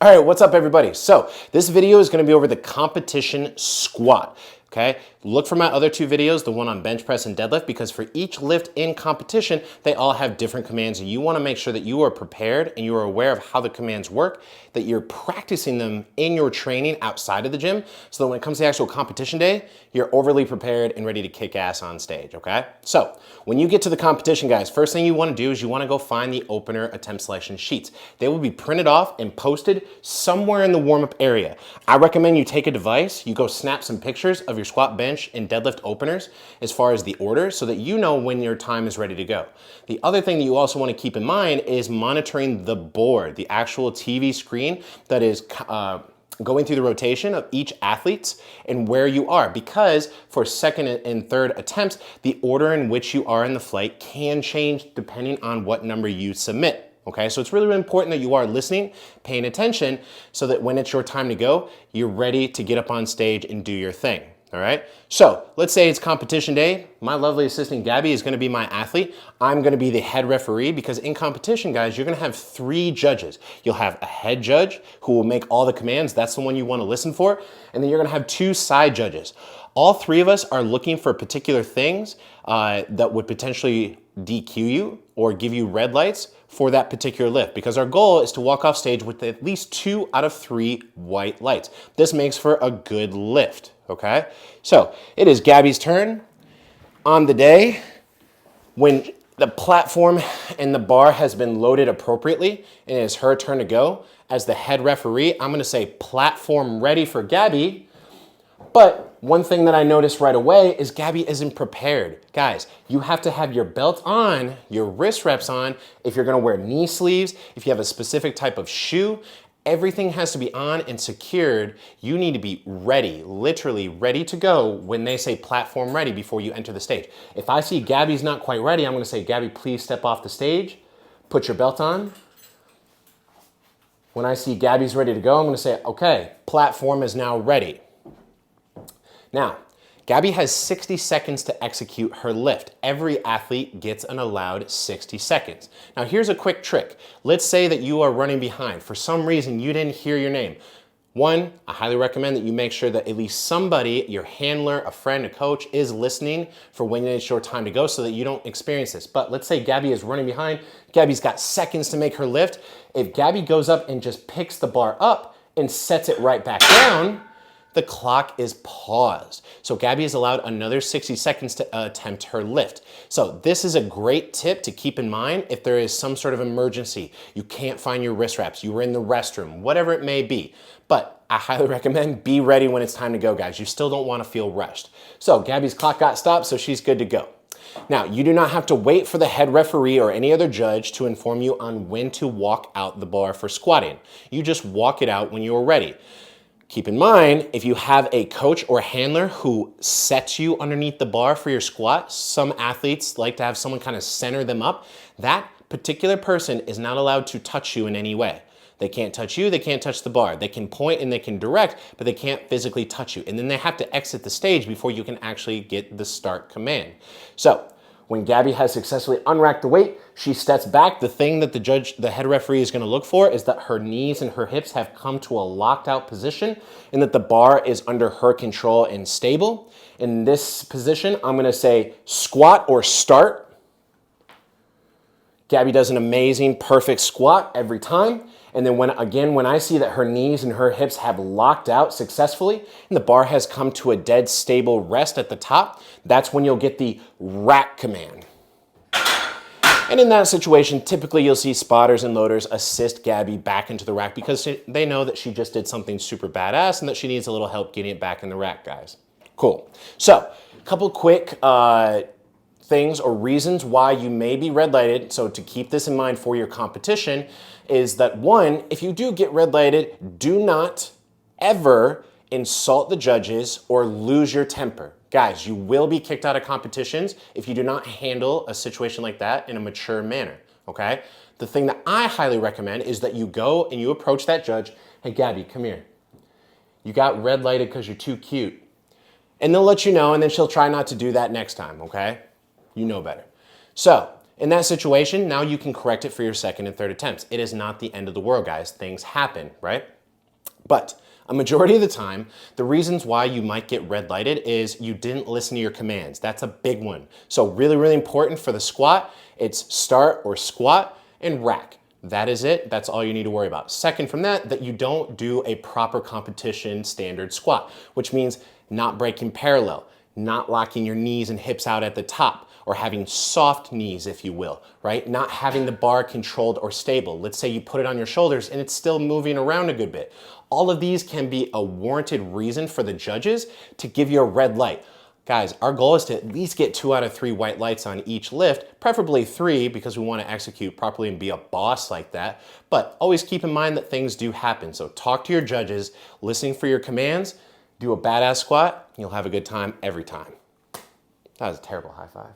All right, what's up everybody? So this video is gonna be over the competition squat, okay? Look for my other two videos, the one on bench press and deadlift, because for each lift in competition, they all have different commands and you wanna make sure that you are prepared and you are aware of how the commands work, that you're practicing them in your training outside of the gym, so that when it comes to the actual competition day, you're overly prepared and ready to kick ass on stage, okay? So when you get to the competition, guys, first thing you wanna do is you wanna go find the opener attempt selection sheets. They will be printed off and posted somewhere in the warm-up area. I recommend you take a device, you go snap some pictures of your squat, bench, and deadlift openers as far as the order so that you know when your time is ready to go. The other thing that you also want to keep in mind is monitoring the board, the actual TV screen that is going through the rotation of each athlete and where you are, because for second and third attempts, the order in which you are in the flight can change depending on what number you submit. Okay, so it's really, really important that you are listening, paying attention, so that when it's your time to go, you're ready to get up on stage and do your thing. All right, so let's say it's competition day. My lovely assistant Gabby is gonna be my athlete. I'm gonna be the head referee, because in competition, guys, you're gonna have 3 judges. You'll have a head judge who will make all the commands. That's the one you wanna listen for. And then you're gonna have 2 side judges. All 3 of us are looking for particular things that would potentially DQ you or give you red lights for that particular lift, because our goal is to walk off stage with at least 2 out of 3 white lights. This makes for a good lift, okay? So it is Gabby's turn on the day. When the platform and the bar has been loaded appropriately and it is her turn to go, as the head referee, I'm gonna say platform ready for Gabby. But one thing that I noticed right away is Gabby isn't prepared. Guys, you have to have your belt on, your wrist reps on. If you're gonna wear knee sleeves, if you have a specific type of shoe, everything has to be on and secured. You need to be ready, literally ready to go when they say platform ready before you enter the stage. If I see Gabby's not quite ready, I'm gonna say, Gabby, please step off the stage, put your belt on. When I see Gabby's ready to go, I'm gonna say, okay, platform is now ready. Now, Gabby has 60 seconds to execute her lift. Every athlete gets an allowed 60 seconds. Now, here's a quick trick. Let's say that you are running behind. For some reason, you didn't hear your name. One, I highly recommend that you make sure that at least somebody, your handler, a friend, a coach, is listening for when it's your time to go so that you don't experience this. But let's say Gabby is running behind. Gabby's got seconds to make her lift. If Gabby goes up and just picks the bar up and sets it right back down, the clock is paused. So Gabby is allowed another 60 seconds to attempt her lift. So this is a great tip to keep in mind if there is some sort of emergency. You can't find your wrist wraps, you were in the restroom, whatever it may be. But I highly recommend be ready when it's time to go, guys. You still don't wanna feel rushed. So Gabby's clock got stopped, so she's good to go. Now, you do not have to wait for the head referee or any other judge to inform you on when to walk out the bar for squatting. You just walk it out when you are ready. Keep in mind, if you have a coach or handler who sets you underneath the bar for your squat, some athletes like to have someone kind of center them up. That particular person is not allowed to touch you in any way. They can't touch you, they can't touch the bar. They can point and they can direct, but they can't physically touch you. And then they have to exit the stage before you can actually get the start command. So, when Gabby has successfully unracked the weight, she steps back. The thing that the head referee is gonna look for is that her knees and her hips have come to a locked out position and that the bar is under her control and stable. In this position, I'm gonna say squat or start. Gabby does an amazing, perfect squat every time. And then when I see that her knees and her hips have locked out successfully and the bar has come to a dead stable rest at the top, that's when you'll get the rack command. And in that situation, typically you'll see spotters and loaders assist Gabby back into the rack because they know that she just did something super badass and that she needs a little help getting it back in the rack, guys. Cool. So, a couple quick things or reasons why you may be red lighted. So to keep this in mind for your competition is that, one, if you do get red lighted, do not ever insult the judges or lose your temper. Guys, you will be kicked out of competitions if you do not handle a situation like that in a mature manner, okay? The thing that I highly recommend is that you go and you approach that judge, hey Gabby, come here. You got red lighted because you're too cute. And they'll let you know, and then she'll try not to do that next time, okay? You know better. So In that situation, now you can correct it for your second and third attempts. It is not the end of the world, guys. Things happen, right? But a majority of the time, the reasons why you might get red lighted is you didn't listen to your commands. That's a big one. So really, really important for the squat, it's start or squat and rack. That is it. That's all you need to worry about. Second from that you don't do a proper competition standard squat, which means not breaking parallel, not locking your knees and hips out at the top, or having soft knees, if you will, right? Not having the bar controlled or stable. Let's say you put it on your shoulders and it's still moving around a good bit. All of these can be a warranted reason for the judges to give you a red light. Guys, our goal is to at least get 2 out of 3 white lights on each lift, preferably 3 because we want to execute properly and be a boss like that. But always keep in mind that things do happen. So talk to your judges, listening for your commands, do a badass squat, and you'll have a good time every time. That was a terrible high five.